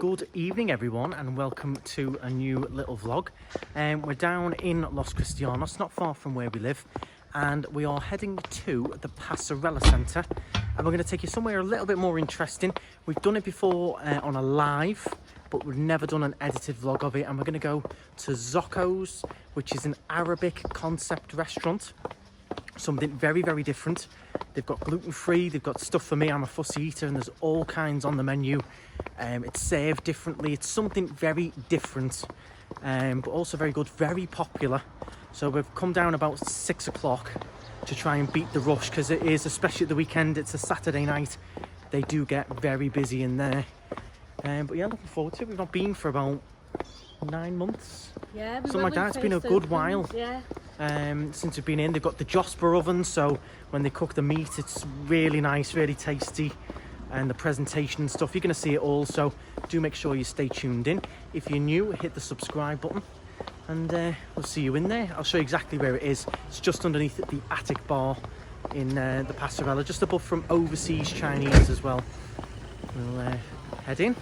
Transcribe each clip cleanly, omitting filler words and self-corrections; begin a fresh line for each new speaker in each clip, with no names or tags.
Good evening everyone and welcome to a new little vlog. We're down in Los Cristianos, not far from where we live, and we are heading to the Passerella Centre, and we're going to take you somewhere a little bit more interesting. We've done it before on a live, but we've never done an edited vlog of it, and we're going to go to Zoco's, which is an Arabic concept restaurant. Something very different. They've got gluten-free, they've got stuff for me, I'm a fussy eater, and there's all kinds on the menu. It's served differently, it's something very different, but also very good, very popular. So we've come down about 6 o'clock to try and beat the rush, because it is, especially at the weekend, it's a Saturday night, they do get very busy in there. But yeah, looking forward to it. We've not been for about 9 months,
yeah,
something like that. It's been a good while.
Yeah.
Since we've been in. They've got the Josper oven, so when they cook the meat it's really nice, really tasty, and the presentation and stuff, you're going to see it all, so do make sure you stay tuned in. If you're new, hit the subscribe button, and we'll see you in there. I'll show you exactly where it is. It's just underneath the attic bar in the Passerella, just above from Overseas Chinese as well. We'll head in.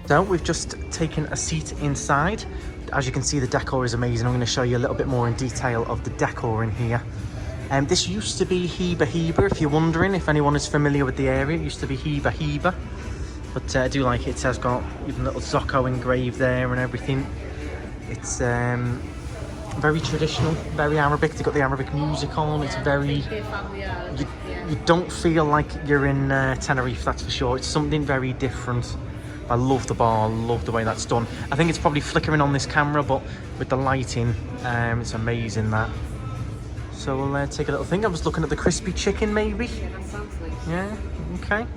So we've just taken a seat inside. As you can see, the decor is amazing. I'm going to show you a little bit more in detail of the decor in here. This used to be Heba Heba, if you're wondering, if anyone is familiar with the area. It used to be Heba Heba, but I do like it. It has got even little Zoco engraved there and everything. It's very traditional, very Arabic. They've got the Arabic music on. It's very... You don't feel like you're in Tenerife, that's for sure. It's something very different. I love the bar, I love the way that's done. I think it's probably flickering on this camera, but with the lighting, it's amazing that. So we'll take a little thing. I was looking at the crispy chicken, maybe?
Yeah, that sounds like...
Yeah, okay.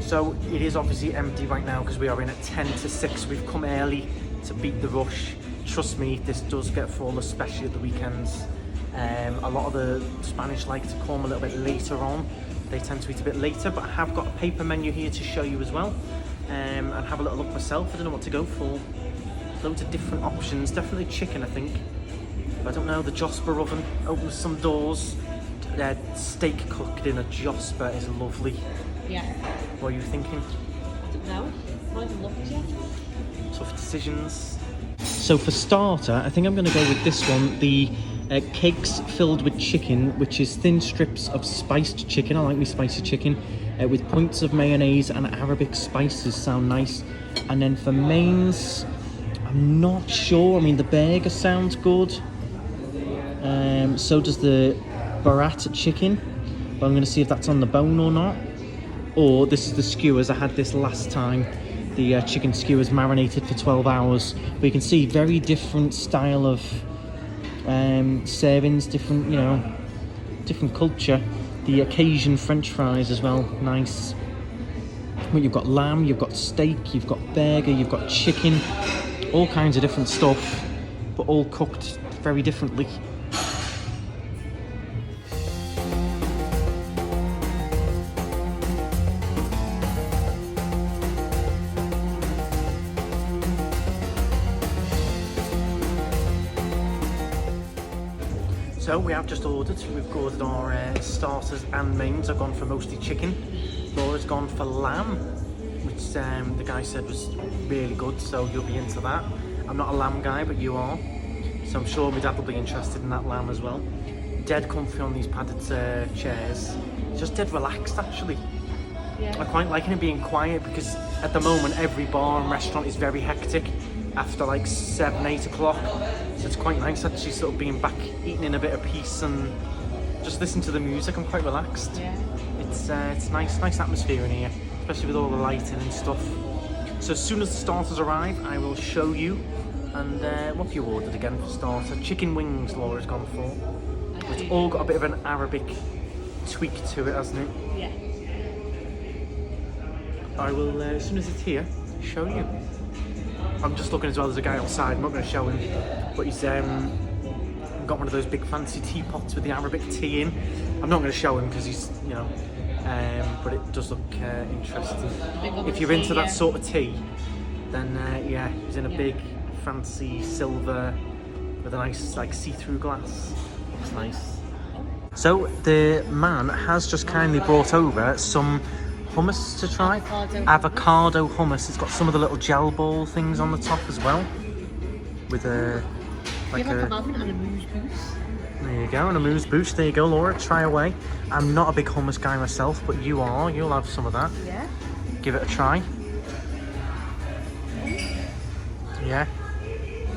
So it is obviously empty right now because we are in at 10 to 6. We've come early to beat the rush. Trust me, this does get full, especially at the weekends. A lot of the Spanish like to come a little bit later on. They tend to eat a bit later, but I have got a paper menu here to show you as well. And have a little look myself. I don't know what to go for. Loads of different options. Definitely chicken, I think. I don't know, the Josper oven opens some doors. Steak cooked in a Josper is lovely.
Yeah.
What are you thinking?
I don't know. I haven't looked yet.
Tough decisions. So for starter, I think I'm going to go with this one, the cakes filled with chicken, which is thin strips of spiced chicken. I like me spicy chicken, with points of mayonnaise and Arabic spices. Sound nice. And then for mains, I'm not sure. I mean, the burger sounds good. So does the barat chicken, but I'm going to see if that's on the bone or not. Or this is the skewers. I had this last time, the chicken skewers marinated for 12 hours. But you can see very different style of servings, different, you know, different culture. The Cajun French fries as well, nice. Well, you've got lamb, you've got steak, you've got burger, you've got chicken, all kinds of different stuff, but all cooked very differently. So we have just ordered. We've ordered our starters and mains. I've gone for mostly chicken. Laura's gone for lamb, which the guy said was really good, so you'll be into that. I'm not a lamb guy, but you are. So I'm sure my dad will be interested in that lamb as well. Dead comfy on these padded chairs. Just dead relaxed, actually.
Yeah.
I quite like it being quiet because at the moment every bar and restaurant is very hectic after like 7, 8 o'clock. So it's quite nice actually sort of being back, eating in a bit of peace and just listening to the music. I'm quite relaxed.
Yeah.
It's nice atmosphere in here, especially with all the lighting and stuff. So as soon as the starters arrive, I will show you. And what have you ordered again for starter? Chicken wings Laura's gone for. It's all got a bit of an Arabic tweak to it, hasn't it?
Yeah.
I will, as soon as it's here, show you. I'm just looking as well, there's a guy outside, I'm not going to show him, but he's got one of those big fancy teapots with the Arabic tea in. I'm not going to show him because he's, you know, but it does look interesting. If you're into that sort of tea, then yeah, he's in a big fancy silver with a nice like see-through glass. Looks nice. So the man has just kindly brought over some hummus to try. Avocado hummus. It's got some of the little gel ball things on the top as well. With a like a
amuse bouche.
There you go, and a amuse bouche. There you go, Laura. Try away. I'm not a big hummus guy myself, but you are. You'll have some of that.
Yeah.
Give it a try. Yeah.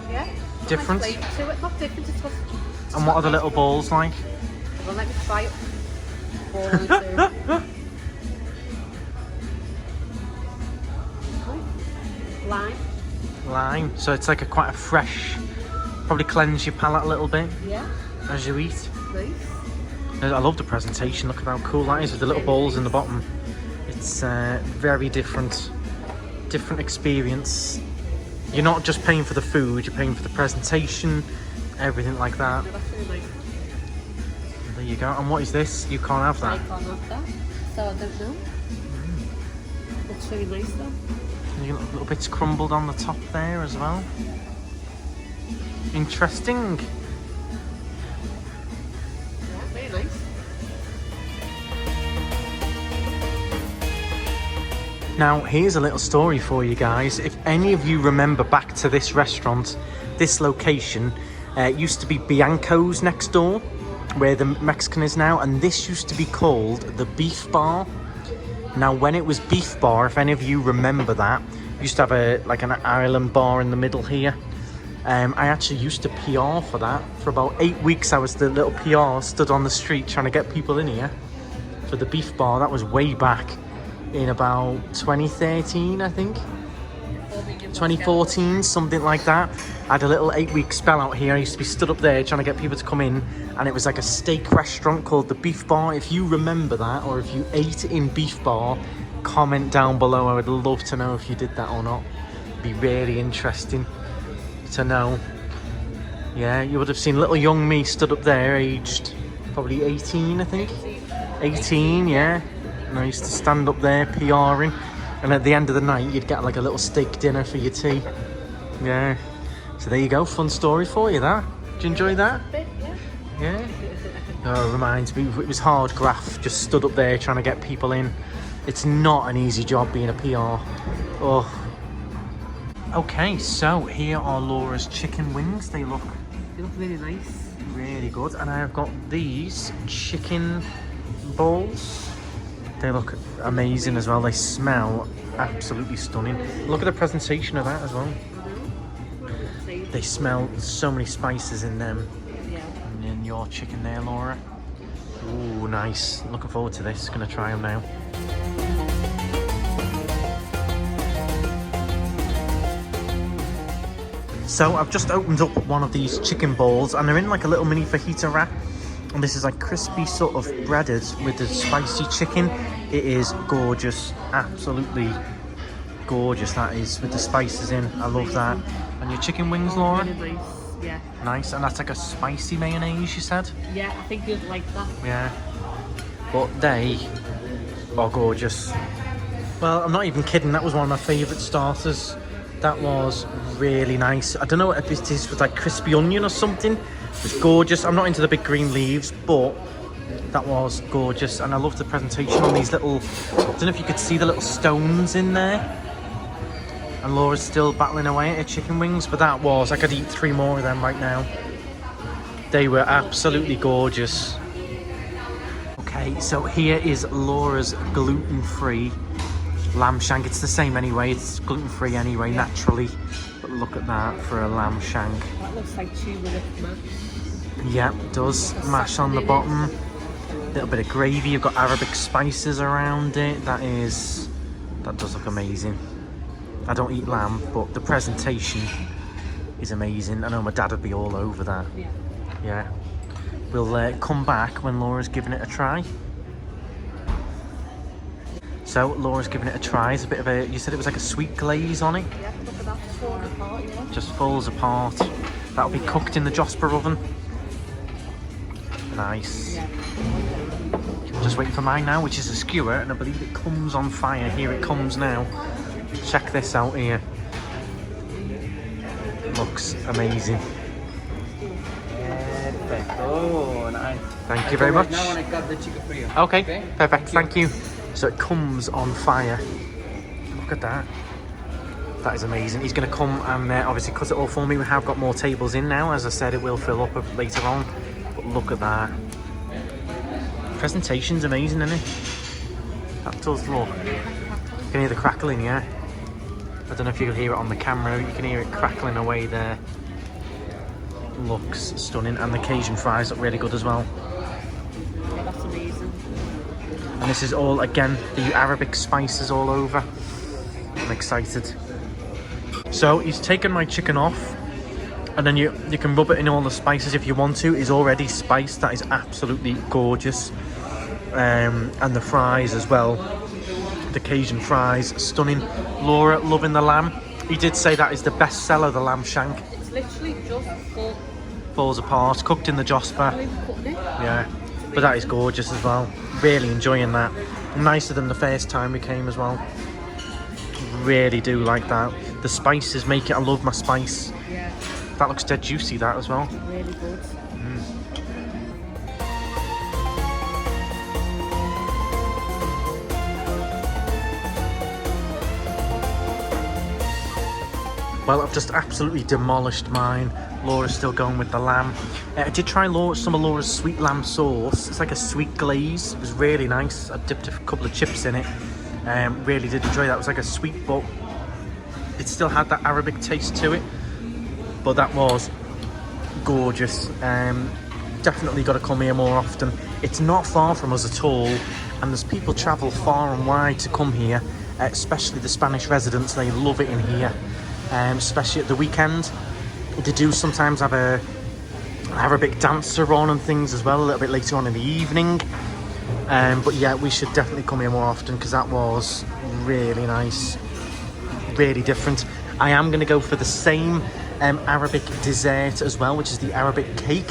Yeah.
Different.
Nice flavour to it. Not different. It's
And what are the little balls like?
Well, let me try it. Ball too. Lime.
Lime. So it's like a quite a fresh, probably cleanse your palate a little bit
Yeah.
as you eat.
Nice.
I love the presentation. Look at how cool that is with the little balls in the bottom. It's very different experience. You're not just paying for the food, you're paying for the presentation, everything like that.
Yeah, that's really nice.
There you go. And what is this? You can't have
I
that.
can't have that. So I don't know. Looks really nice though.
You got little bits crumbled on the top there as well. Interesting.
Yeah, very nice.
Now, here's a little story for you guys. If any of you remember back to this restaurant, this location, it used to be Bianco's next door, where the Mexican is now, and this used to be called the Beef Bar. Now, when it was Beef Bar, if any of you remember that, used to have an island bar in the middle here. I actually used to PR for that. For about 8 weeks, I was the little PR, stood on the street trying to get people in here for the Beef Bar. That was way back in about 2013, I think. 2014, something like that. I had a little 8-week spell out here. I used to be stood up there trying to get people to come in, and it was like a steak restaurant called the Beef Bar. If you remember that, or if you ate in Beef Bar, comment down below. I would love to know if you did that or not. It'd be really interesting to know. Yeah, you would have seen little young me stood up there, aged probably 18, I think. 18, yeah. And I used to stand up there PRing, and at the end of the night you'd get like a little steak dinner for your tea. Yeah, so there you go, fun story for you. That, did you enjoy that? Yeah. Oh, it reminds me, it was hard graft, just stood up there trying to get people in. It's not an easy job being a PR. Oh. Okay, so here are Laura's chicken wings. They look
really nice.
really good, and I have got these chicken balls. They look amazing as well. They smell absolutely stunning. Look at the presentation of that as well. They smell so many spices in them.
Yeah.
And in your chicken there, Laura. Ooh, nice. Looking forward to this. Gonna try them now. So I've just opened up one of these chicken balls, and they're in like a little mini fajita wrap. And this is like crispy sort of breaded with the spicy chicken. It is gorgeous, absolutely gorgeous that is, with the spices in. I love that. And your chicken wings, Laura?
Really nice, yeah.
Nice, and that's like a spicy mayonnaise, you said?
Yeah, I think you'd like that.
Yeah. But they are gorgeous. Well, I'm not even kidding, that was one of my favourite starters. That was really nice. I don't know what it is with like crispy onion or something. It's gorgeous. I'm not into the big green leaves, but that was gorgeous. And I love the presentation on these little, I don't know if you could see the little stones in there. And Laura's still battling away at her chicken wings, but that was, I could eat 3 more of them right now. They were absolutely gorgeous. Okay, so here is Laura's gluten-free lamb shank. It's the same anyway, it's gluten-free anyway, naturally. But look at that for a lamb shank.
That looks like tuna with mash.
Yeah, it does. Mash on the bottom. Little bit of gravy. You've got Arabic spices around it. That does look amazing. I don't eat lamb, but the presentation is amazing. I know my dad would be all over that. Yeah. We'll come back when Laura's given it a try. So Laura's giving it a try. It's a bit of a, you said it was like a sweet glaze on it?
Yeah, look at that, falling apart, yeah.
Just falls apart. That'll be cooked in the Josper oven. Nice.
Yeah.
Just waiting for mine now, which is a skewer, and I believe it comes on fire. Here it comes now. Check this out here. Looks amazing.
Oh, nice.
Thank you very much.
Now when I cut the chicken for you.
Okay, perfect. Thank you. So it comes on fire. Look at that. That is amazing. He's going to come and obviously cut it all for me. We have got more tables in now. As I said, it will fill up later on. But look at that. Presentation's amazing, isn't it? That does look. You can hear the crackling, yeah? I don't know if you can hear it on the camera. You can hear it crackling away there. Looks stunning. And the Cajun fries look really good as well.
Yeah, that's amazing.
And this is all, again, the Arabic spices all over. I'm excited. So he's taken my chicken off, and then you can rub it in all the spices if you want to. It's already spiced. That is absolutely gorgeous. And the fries as well. The Cajun fries, stunning. Laura, loving the lamb. He did say that is the best seller, the lamb shank.
It's literally just full.
Falls apart, cooked in the Josper. Yeah, but that is gorgeous as well. Really enjoying that. Nicer than the first time we came as well. Really do like that. The spices make it. I love my spice.
Yeah.
That looks dead juicy, that as well.
Really good.
Well, I've just absolutely demolished mine. Laura's still going with the lamb. I did try some of Laura's sweet lamb sauce. It's like a sweet glaze. It was really nice. I dipped a couple of chips in it. Really did enjoy that. It was like a sweet, but it still had that Arabic taste to it. But that was gorgeous. Definitely got to come here more often. It's not far from us at all, and there's people travel far and wide to come here, especially the Spanish residents. They love it in here. Especially at the weekend. They do sometimes have an Arabic dancer on and things as well, a little bit later on in the evening. But yeah, we should definitely come here more often because that was really nice, really different. I am going to go for the same Arabic dessert as well, which is the Arabic cake,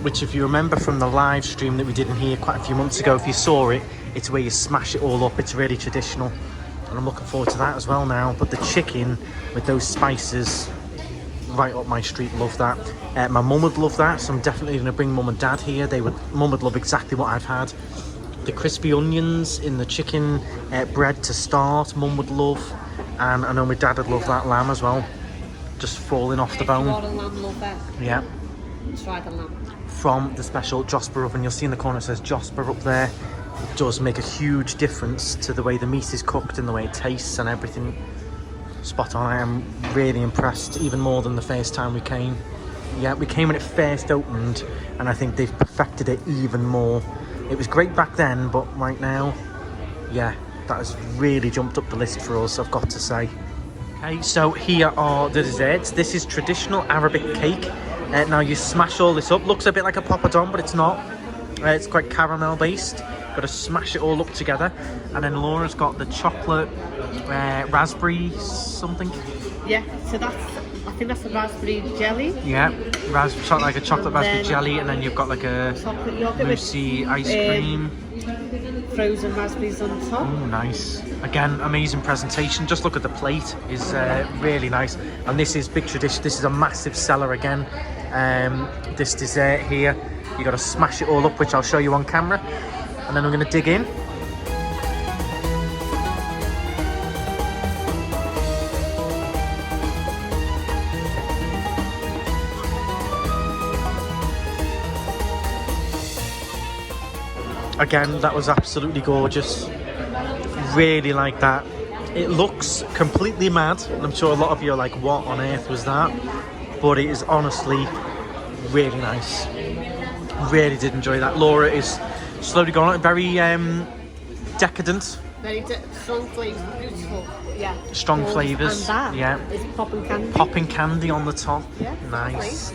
which if you remember from the live stream that we did in here quite a few months ago, if you saw it, it's where you smash it all up. It's really traditional. And I'm looking forward to that as well now. But the chicken with those spices, right up my street, love that. My mum would love that, so I'm definitely going to bring mum and dad here. Mum would love exactly what I've had. The crispy onions in the chicken bread to start, mum would love. And I know my dad would love that lamb as well. Just falling off the bone.
Lamb, love that.
Yeah.
Try the lamb.
From the special Josper oven. You'll see in the corner it says Josper up there. It does make a huge difference to the way the meat is cooked and the way it tastes and everything. Spot on. I am really impressed, even more than the first time we came. Yeah, we came when it first opened, and I think they've perfected it even more. It was great back then, but right now, yeah, that has really jumped up the list for us, I've got to say. Okay, so here are the desserts. This is traditional Arabic cake. Now you smash all this up. Looks a bit like a poppadom, but it's not. It's quite caramel based. Got to smash it all up together. And then Laura's got the chocolate raspberry something.
Yeah, so I think that's a raspberry jelly.
Yeah, like a chocolate raspberry jelly, and then you've got like a
chocolate yogurt
moussey ice cream.
Frozen raspberries on top.
Oh, nice. Again, amazing presentation. Just look at the plate. Is really nice. And this is big tradition. This is a massive seller again. This dessert here. You got to smash it all up, which I'll show you on camera. And then we're going to dig in. Again, that was absolutely gorgeous. Really like that. It looks completely mad, and I'm sure a lot of you are like, what on earth was that? But it is honestly really nice. Really did enjoy that. Laura is slowly going on, very decadent.
Very strong flavours, beautiful. Yeah.
Strong flavours.
And that
yeah.
is popping candy.
Popping candy on the top.
Yeah.
Nice.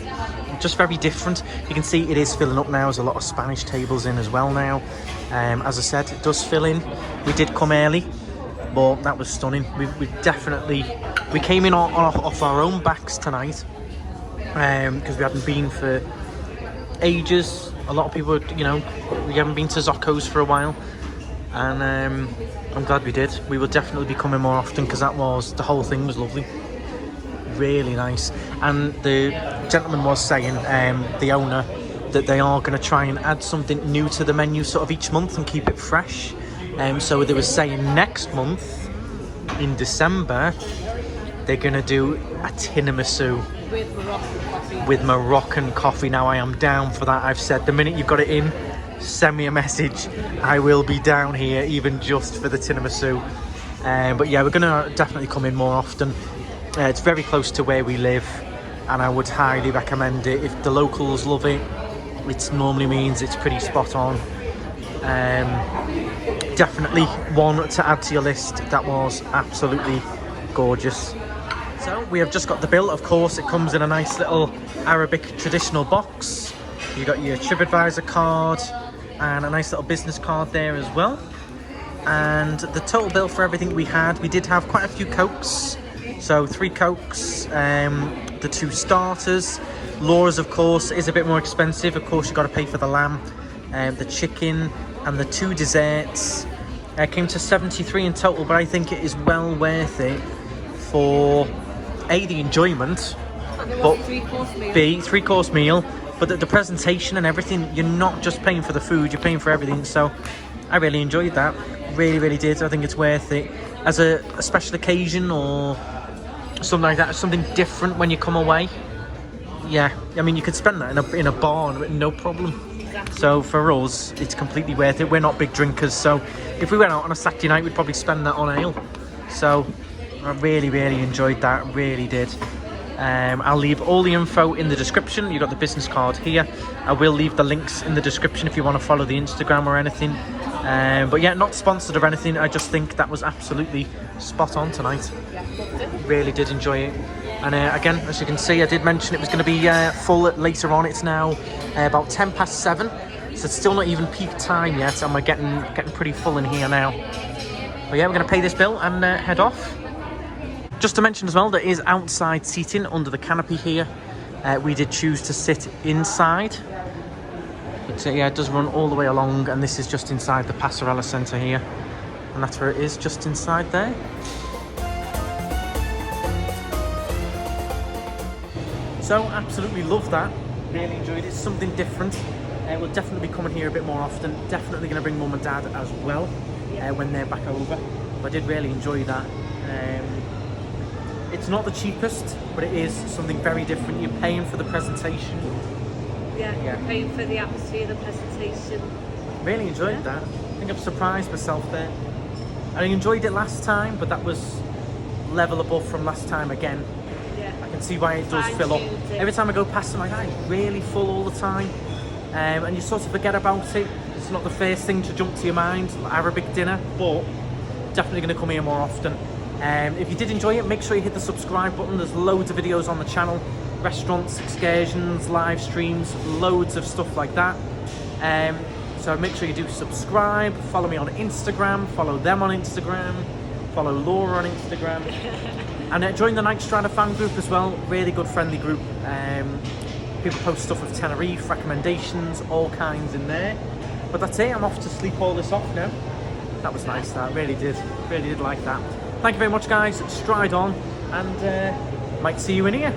Just very different. You can see it is filling up now. There's a lot of Spanish tables in as well now. As I said, it does fill in. We did come early, but that was stunning. We definitely came in off our own backs tonight because we hadn't been for ages. A lot of people, you know, we haven't been to Zoco's for a while, and I'm glad we did. We will definitely be coming more often because the whole thing was lovely. Really nice. And the gentleman was saying, the owner, that they are going to try and add something new to the menu sort of each month and keep it fresh. So they were saying next month in December they're going to do a tiramisu with Moroccan coffee. Now I am down for that. I've said the minute you've got it in, send me a message. I will be down here even just for the tiramisu. But yeah, we're going to definitely come in more often. It's very close to where we live, and I would highly recommend it. If the locals love it, it normally means it's pretty spot on. Definitely one to add to your list. That was absolutely gorgeous. So we have just got the bill. Of course, it comes in a nice little Arabic traditional box. You got your TripAdvisor card and a nice little business card there as well. And the total bill for everything we did have quite a few Cokes. So 3 Cokes, the 2 starters. Laura's, of course, is a bit more expensive. Of course, you've got to pay for the lamb, the chicken, and the 2 desserts. It came to 73 in total, but I think it is well worth it for A, the enjoyment, but B, 3-course meal, but the presentation and everything. You're not just paying for the food, you're paying for everything. So I really enjoyed that. Really did. I think it's worth it as a special occasion or something like that, something different when you come away. Yeah, I mean, you could spend that in a bar, no problem. Exactly. So for us, it's completely worth it. We're not big drinkers, so if we went out on a Saturday night, we'd probably spend that on ale. So I really enjoyed that, really did. I'll leave all the info in the description. You've got the business card here. I will leave the links in the description if you want to follow the Instagram or anything. But yeah, not sponsored or anything. I just think that was absolutely spot on tonight. Really did enjoy it. And again, as you can see, I did mention it was going to be full later on. It's now about 7:10, so it's still not even peak time yet, and we're getting pretty full in here now. But yeah, we're going to pay this bill and head off. Just to mention as well, there is outside seating under the canopy here. We did choose to sit inside. But yeah, it does run all the way along, and this is just inside the Passerella Centre here. And that's where it is, just inside there. So, absolutely love that. Really enjoyed it. Something different. We'll definitely be coming here a bit more often. Definitely going to bring mum and dad as well when they're back over. But I did really enjoy that. It's not the cheapest, but it is something very different. You're paying for the presentation.
Yeah, you're paying for the atmosphere, the presentation.
Really enjoyed that. I think I've surprised myself there. I enjoyed it last time, but that was level above from last time again.
Yeah.
I can see why it does fill up. Every time I go past them, it's really full all the time. And you sort of forget about it. It's not the first thing to jump to your mind, Arabic dinner, but definitely going to come here more often. If you did enjoy it, make sure you hit the subscribe button. There's loads of videos on the channel. Restaurants, excursions, live streams, loads of stuff like that. So make sure you do subscribe. Follow me on Instagram. Follow them on Instagram. Follow Laura on Instagram. And join the KnightStrider fan group as well. Really good, friendly group. People post stuff of Tenerife, recommendations, all kinds in there. But that's it. I'm off to sleep all this off now. That was nice. That really did like that. Thank you very much, guys. Stride on, and might see you in here.